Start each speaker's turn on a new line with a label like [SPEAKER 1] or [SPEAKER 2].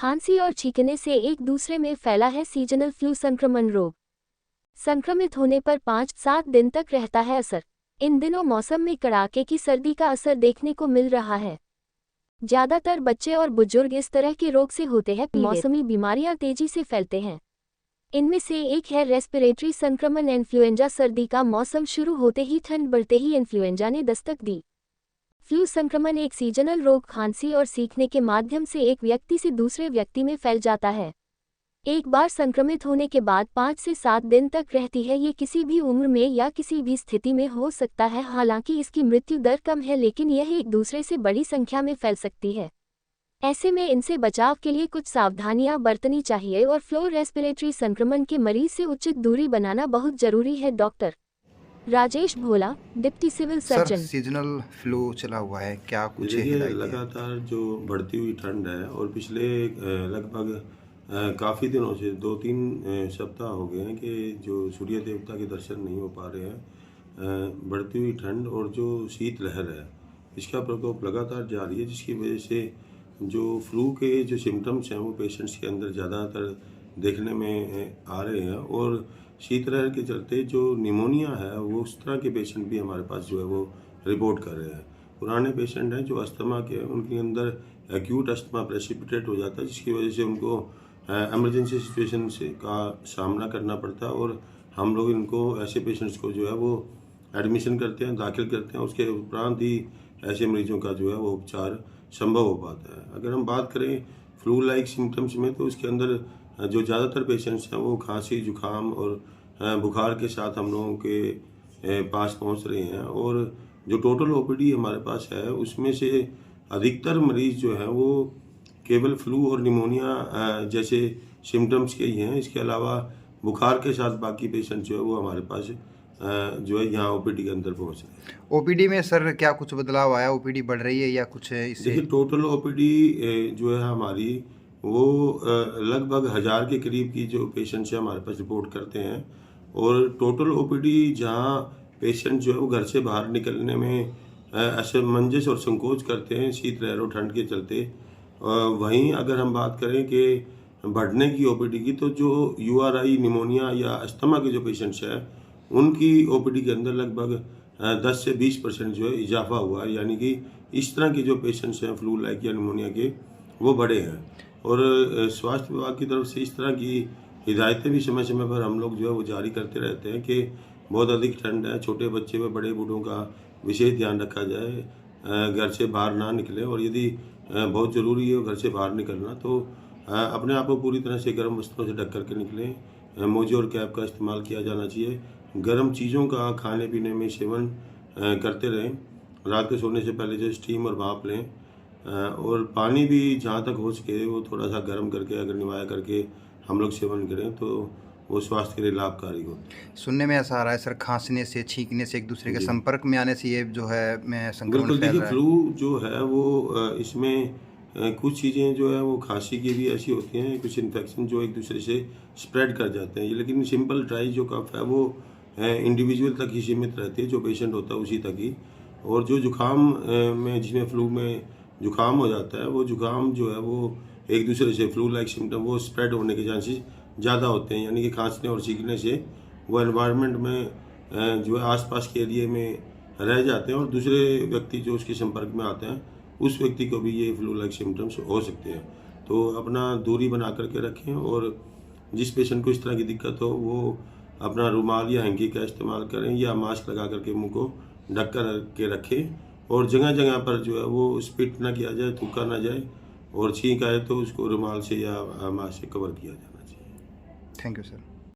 [SPEAKER 1] खांसी और छींकने से एक दूसरे में फैला है सीजनल फ्लू संक्रमण रोग। संक्रमित होने पर 5-7 दिन तक रहता है असर। इन दिनों मौसम में कड़ाके की सर्दी का असर देखने को मिल रहा है। ज्यादातर बच्चे और बुजुर्ग इस तरह के रोग से होते हैं। मौसमी बीमारियां तेजी से फैलते हैं। इनमें से एक है रेस्पिरेटरी संक्रमण इन्फ्लुएंजा। सर्दी का मौसम शुरू होते ही ठंड बढ़ते ही इन्फ्लुएंजा ने दस्तक दी। फ्लू संक्रमण एक सीजनल रोग खांसी और सीखने के माध्यम से एक व्यक्ति से दूसरे व्यक्ति में फैल जाता है। एक बार संक्रमित होने के बाद 5 से 7 दिन तक रहती है। ये किसी भी उम्र में या किसी भी स्थिति में हो सकता है। हालांकि इसकी मृत्यु दर कम है, लेकिन यह एक दूसरे से बड़ी संख्या में फैल सकती है। ऐसे में इनसे बचाव के लिए कुछ सावधानियां बरतनी चाहिए और फ्लो रेस्पिरेटरी संक्रमण के मरीज से उचित दूरी बनाना बहुत जरूरी है। Doctor Rajesh Bhola, deputy civil surgeon.
[SPEAKER 2] Seasonal flu चला हुआ है, क्या कुछ
[SPEAKER 3] देखिए लगातार जो बढ़ती हुई ठंड है और पिछले लगभग काफ़ी दिनों से 2-3 सप्ताह हो गए हैं कि जो सूर्य देवता के दर्शन नहीं हो पा रहे हैं। बढ़ती हुई ठंड और जो शीत लहर है इसका प्रकोप लगातार जारी है, जिसकी वजह से जो फ्लू के जो सिम्टम्स हैं वो पेशेंट्स के अंदर ज़्यादातर देखने में आ रहे हैं। और शीत लहर के चलते जो निमोनिया है वो उस तरह के पेशेंट भी हमारे पास जो है वो रिपोर्ट कर रहे हैं। पुराने पेशेंट हैं जो अस्थमा के हैं, उनके अंदर एक्यूट अस्थमा प्रेसिपिटेट हो जाता है, जिसकी वजह से उनको एमरजेंसी सिचुएशन से का सामना करना पड़ता है। और हम लोग इनको ऐसे पेशेंट्स को जो है वो एडमिशन करते हैं, दाखिल करते हैं। उसके उपरांत ही ऐसे मरीजों का जो है वो उपचार संभव हो पाता है। अगर हम बात करें फ्लू लाइक सिम्टम्स में, तो उसके अंदर जो ज़्यादातर पेशेंट्स हैं वो खांसी, जुकाम और बुखार के साथ हम लोगों के पास पहुंच रहे हैं। और जो टोटल ओपीडी हमारे पास है उसमें से अधिकतर मरीज जो हैं वो केवल फ्लू और निमोनिया जैसे सिम्टम्स के ही हैं। इसके अलावा बुखार के साथ बाकी पेशेंट जो है वो हमारे पास जो है यहाँ ओपीडी के अंदर पहुँच रहे हैं।
[SPEAKER 2] ओपीडी में सर क्या कुछ बदलाव आया? ओपीडी बढ़ रही है या कुछ इससे?
[SPEAKER 3] देखिए टोटल ओपीडी जो है हमारी वो लगभग 1000 के करीब की जो पेशेंट्स हैं हमारे पास रिपोर्ट करते हैं। और टोटल ओपीडी जहाँ पेशेंट जो है वो घर से बाहर निकलने में असमंजस और संकोच करते हैं शीत लहर और ठंड के चलते, वहीं अगर हम बात करें कि बढ़ने की ओपीडी की, तो जो यूआरआई, निमोनिया या अस्थमा के जो पेशेंट्स हैं उनकी ओपीडी के अंदर लगभग 10 से 20% जो है इजाफा हुआ है। यानी कि इस तरह के जो पेशेंट्स हैं फ्लू लाइक या निमोनिया के वो बढ़े हैं। और स्वास्थ्य विभाग की तरफ से इस तरह की हिदायतें भी समय समय पर हम लोग जो है वो जारी करते रहते हैं कि बहुत अधिक ठंड है, छोटे बच्चे व बड़े बूढ़ों का विशेष ध्यान रखा जाए, घर से बाहर ना निकलें। और यदि बहुत ज़रूरी है घर से बाहर निकलना तो अपने आप को पूरी तरह से गर्म वस्त्रों से ढक करके निकलें। मोजे और कैप का इस्तेमाल किया जाना चाहिए। गर्म चीज़ों का खाने पीने में सेवन करते रहें। रात को सोने से पहले जो स्टीम और भाप लें। और पानी भी जहाँ तक हो सके वो थोड़ा सा गर्म करके अगर निवाया करके हम लोग सेवन करें तो वो स्वास्थ्य के लिए लाभकारी हो।
[SPEAKER 2] सुनने में ऐसा आ रहा है सर, खांसने से, छींकने से, एक दूसरे के संपर्क में आने से ये जो है संक्रमण फैल रहा है।
[SPEAKER 3] देखिए फ्लू जो है वो इसमें कुछ चीज़ें जो है वो खांसी की भी ऐसी होती हैं, कुछ इन्फेक्शन जो एक दूसरे से स्प्रेड कर जाते हैं। लेकिन सिंपल ड्राई जो कफ है वो इंडिविजुअल तक ही सीमित रहती है, जो पेशेंट होता है उसी तक ही। और जो जुकाम में, जिसमें फ्लू में जुकाम हो जाता है, वो जुकाम जो है वो एक दूसरे से फ्लू लाइक सिम्टम वो स्प्रेड होने के चांसेस ज़्यादा होते हैं। यानी कि खांसने और छींकने से वो एनवायरनमेंट में जो है आसपास के एरिए में रह जाते हैं और दूसरे व्यक्ति जो उसके संपर्क में आते हैं उस व्यक्ति को भी ये फ्लू लाइक सिम्टम्स हो सकते हैं। तो अपना दूरी बना करके रखें। और जिस पेशेंट को इस तरह की दिक्कत हो वो अपना रुमाल या हैंकी का इस्तेमाल करें या मास्क लगा करके मुंह को ढक कर के रखें। और जगह जगह पर जो है वो स्पिट ना किया जाए, थूका ना जाए। और छींक आए तो उसको रुमाल से या मास्क से कवर किया जाना चाहिए।
[SPEAKER 2] Thank you sir.